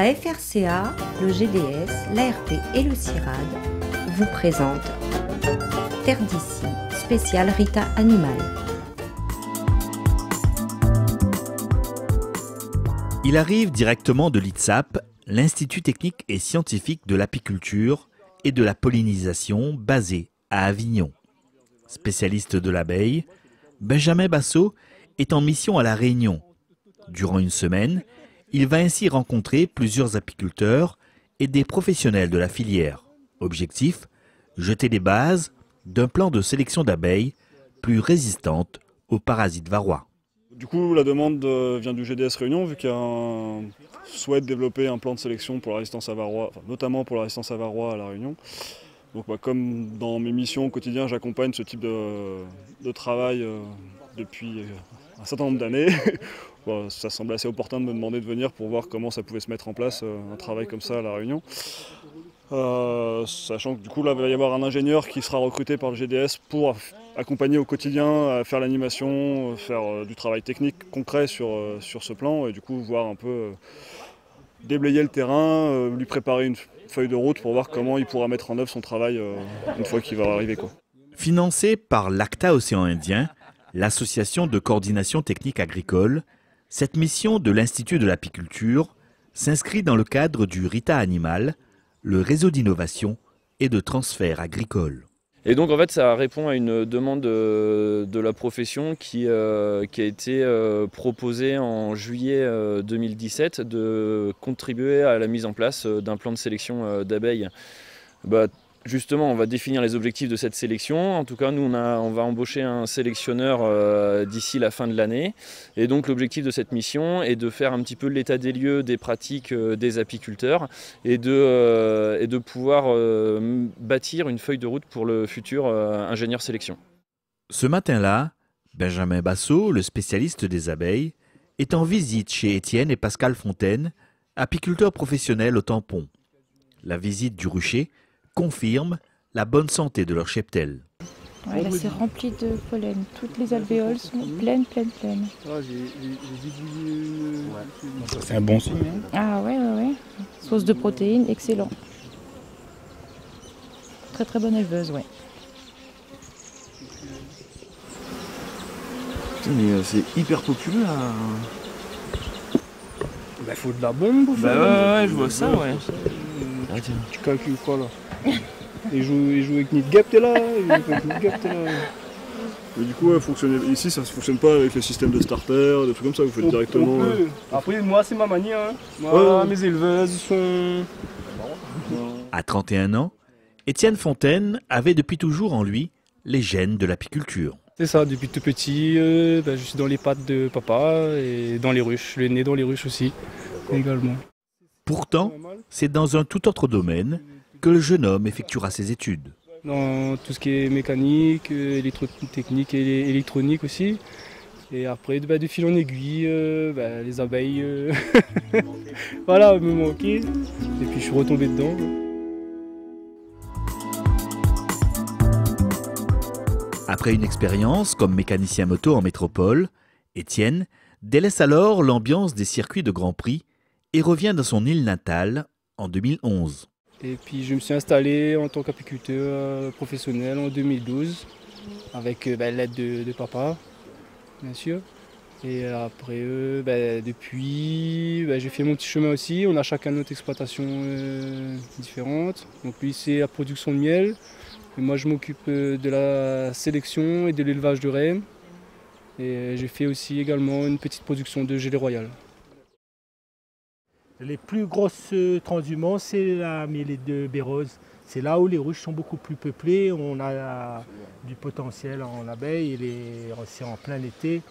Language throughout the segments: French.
La FRCA, le GDS, l'ARP et le CIRAD vous présentent Terre d'ici, spécial Rita Animal. Il arrive directement de l'ITSAP, l'Institut technique et scientifique de l'apiculture et de la pollinisation basé à Avignon. Spécialiste de l'abeille, Benjamin Basso est en mission à La Réunion. Durant une semaine, il va ainsi rencontrer plusieurs apiculteurs et des professionnels de la filière. Objectif, jeter les bases d'un plan de sélection d'abeilles plus résistante aux parasites varrois. Du coup, la demande vient du GDS Réunion, vu qu'il y a un souhait de développer un plan de sélection pour la résistance à varroa, notamment pour la résistance à varroa à La Réunion. Donc, comme dans mes missions au quotidien, j'accompagne ce type de travail depuis un certain nombre d'années. Ça semblait assez opportun de me demander de venir pour voir comment ça pouvait se mettre en place, un travail comme ça à La Réunion. Sachant que du coup, là, il va y avoir un ingénieur qui sera recruté par le GDS pour accompagner au quotidien, à faire l'animation, faire du travail technique concret sur ce plan et du coup voir un peu déblayer le terrain, lui préparer une feuille de route pour voir comment il pourra mettre en œuvre son travail une fois qu'il va arriver. Financé par l'ACTA Océan Indien, l'association de coordination technique agricole, cette mission de l'Institut de l'apiculture s'inscrit dans le cadre du RITA Animal, le réseau d'innovation et de transfert agricole. Et donc en fait ça répond à une demande de la profession qui a été proposée en juillet 2017 de contribuer à la mise en place d'un plan de sélection d'abeilles. Justement, on va définir les objectifs de cette sélection. En tout cas, nous, on va embaucher un sélectionneur d'ici la fin de l'année. Et donc, l'objectif de cette mission est de faire un petit peu l'état des lieux des pratiques des apiculteurs et de pouvoir bâtir une feuille de route pour le futur ingénieur sélection. Ce matin-là, Benjamin Basso, le spécialiste des abeilles, est en visite chez Étienne et Pascal Fontaine, apiculteurs professionnels au Tampon. La visite du rucher confirme la bonne santé de leur cheptel. Ouais, là c'est rempli de pollen, toutes les alvéoles sont pleines. C'est un bon signe. Ah ouais. Sauce de protéines, excellent. Très bonne éleveuse, ouais. Putain, mais c'est hyper populaire là. Il faut de la bombe. Ouais, je vois ça, ouais. Tu calcules quoi là? Il joue avec Nidgap, t'es là. Mais du coup, ici ça ne fonctionne pas avec les systèmes de starter, des trucs comme ça, vous faites directement. Après, moi c'est ma manière. Hein. Moi, mes éleveuses sont. À 31 ans, Étienne Fontaine avait depuis toujours en lui les gènes de l'apiculture. C'est ça, depuis tout petit, je suis dans les pattes de papa et dans les ruches. Le nez dans les ruches aussi, également. Pourtant, c'est dans un tout autre domaine que le jeune homme effectuera ses études. Dans tout ce qui est mécanique, électrotechnique et électronique aussi. Et après, de fil en aiguille, les abeilles, voilà, me manquaient. Et puis je suis retombé dedans. Après une expérience comme mécanicien moto en métropole, Étienne délaisse alors l'ambiance des circuits de Grand Prix et revient dans son île natale en 2011. Et puis je me suis installé en tant qu'apiculteur professionnel en 2012 avec l'aide de papa, bien sûr. Et après, depuis, j'ai fait mon petit chemin aussi. On a chacun notre exploitation différente. Donc lui, c'est la production de miel. Et moi, je m'occupe de la sélection et de l'élevage de rennes. Et j'ai fait aussi également une petite production de gelée royale. Les plus grosses transhumances, c'est la mêlée de bérose. C'est là où les ruches sont beaucoup plus peuplées, on a du potentiel en abeilles, et c'est en plein été.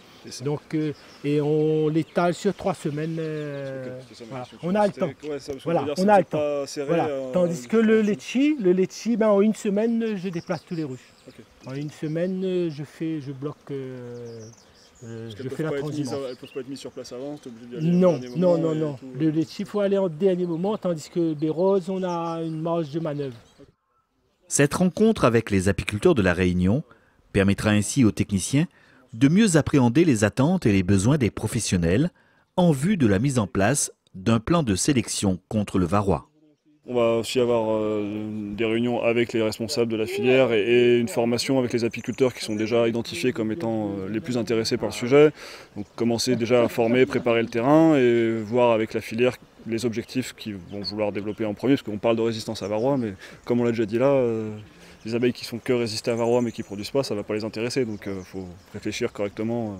Donc, et on l'étale sur 3 semaines. Voilà. On a le temps. Voilà, on a le temps. Voilà. Tandis que le litchi, en une semaine, je déplace tous les ruches. Okay. En une semaine, je bloque. Je fais la transhumance. Elles ne peuvent pas être mises sur place avant, tu es obligé d'y aller non, au dernier moment. Non. Le litchi, il faut aller au dernier moment, tandis que les roses, on a une marge de manœuvre. Cette rencontre avec les apiculteurs de La Réunion permettra ainsi aux techniciens de mieux appréhender les attentes et les besoins des professionnels en vue de la mise en place d'un plan de sélection contre le varroa. On va aussi avoir des réunions avec les responsables de la filière et une formation avec les apiculteurs qui sont déjà identifiés comme étant les plus intéressés par le sujet. Donc commencer déjà à former, préparer le terrain et voir avec la filière les objectifs qu'ils vont vouloir développer en premier, parce qu'on parle de résistance à varroa, mais comme on l'a déjà dit là, les abeilles qui font que résister à varroa mais qui ne produisent pas, ça ne va pas les intéresser, donc il faut réfléchir correctement.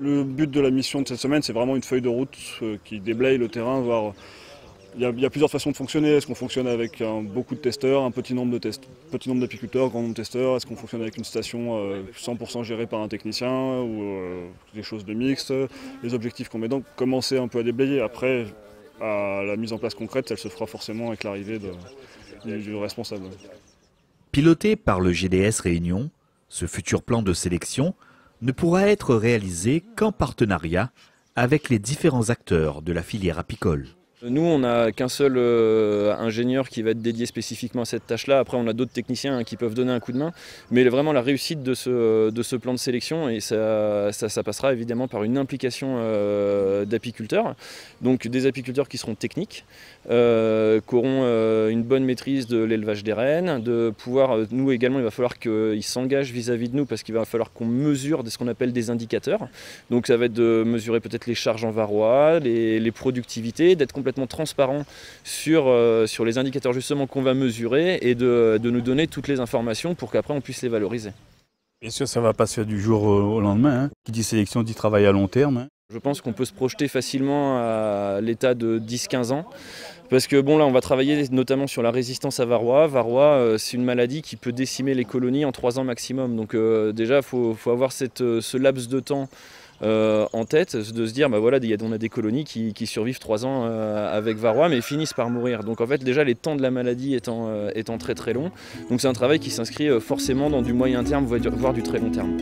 Le but de la mission de cette semaine, c'est vraiment une feuille de route qui déblaye le terrain, voir. Il y a plusieurs façons de fonctionner. Est-ce qu'on fonctionne avec beaucoup de testeurs, un petit nombre d'apiculteurs, grand nombre de testeurs? Est-ce qu'on fonctionne avec une station 100% gérée par un technicien ou des choses de mixte? Les objectifs qu'on met, donc commencer un peu à déblayer. Après, à la mise en place concrète, elle se fera forcément avec l'arrivée du responsable. Piloté par le GDS Réunion, ce futur plan de sélection ne pourra être réalisé qu'en partenariat avec les différents acteurs de la filière apicole. Nous, on n'a qu'un seul ingénieur qui va être dédié spécifiquement à cette tâche-là. Après, on a d'autres techniciens qui peuvent donner un coup de main. Mais vraiment, la réussite de ce plan de sélection, et ça passera évidemment par une implication d'apiculteurs. Donc des apiculteurs qui seront techniques, qui auront une bonne maîtrise de l'élevage des reines, de pouvoir, nous également, il va falloir qu'ils s'engagent vis-à-vis de nous parce qu'il va falloir qu'on mesure ce qu'on appelle des indicateurs. Donc ça va être de mesurer peut-être les charges en varroa, les productivités, d'être complètement transparent sur les indicateurs justement qu'on va mesurer et de nous donner toutes les informations pour qu'après on puisse les valoriser. Bien sûr, ça ne va pas se faire du jour au lendemain. Qui dit sélection dit travail à long terme. Je pense qu'on peut se projeter facilement à l'état de 10-15 ans. Parce que bon, là, on va travailler notamment sur la résistance à varroa. Varroa, c'est une maladie qui peut décimer les colonies en 3 ans maximum. Donc déjà, il faut avoir ce laps de temps en tête, de se dire, bah voilà, on a des colonies qui survivent 3 ans avec varroa, mais finissent par mourir. Donc en fait, déjà, les temps de la maladie étant très très longs. Donc c'est un travail qui s'inscrit forcément dans du moyen terme, voire du très long terme.